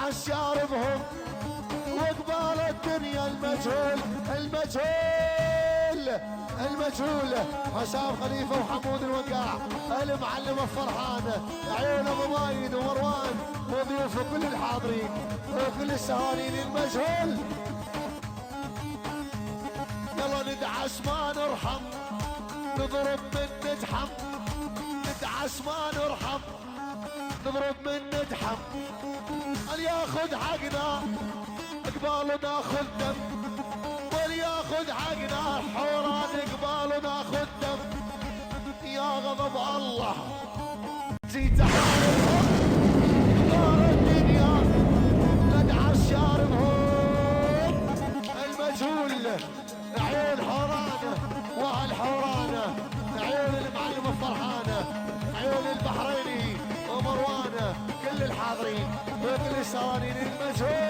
عالشاربهم وقبال الدنيا المجهول المجهول المجهول حسام خليفه وحمود الوقاع المعلم الفرحان عيون ابو مايد ومروان وضيوف كل الحاضرين وكل السهارين المجهول. يلا ندعس ما نرحم نضرب من ندحم ندعس ما نرحم نضرب من ندحم اللي ياخذ حقنا قبال ناخذ دم واللي ياخذ حقنا حوران قبال ناخذ دم. يا غضب الله جيت احاربهم دار الدنيا ندعس شاربهم المجهول عيون حورانه وهالحورانه عيون المعلم الفرحانه عيون البحريني ومروانه كل الحاضرين وكل السوانين المجهول.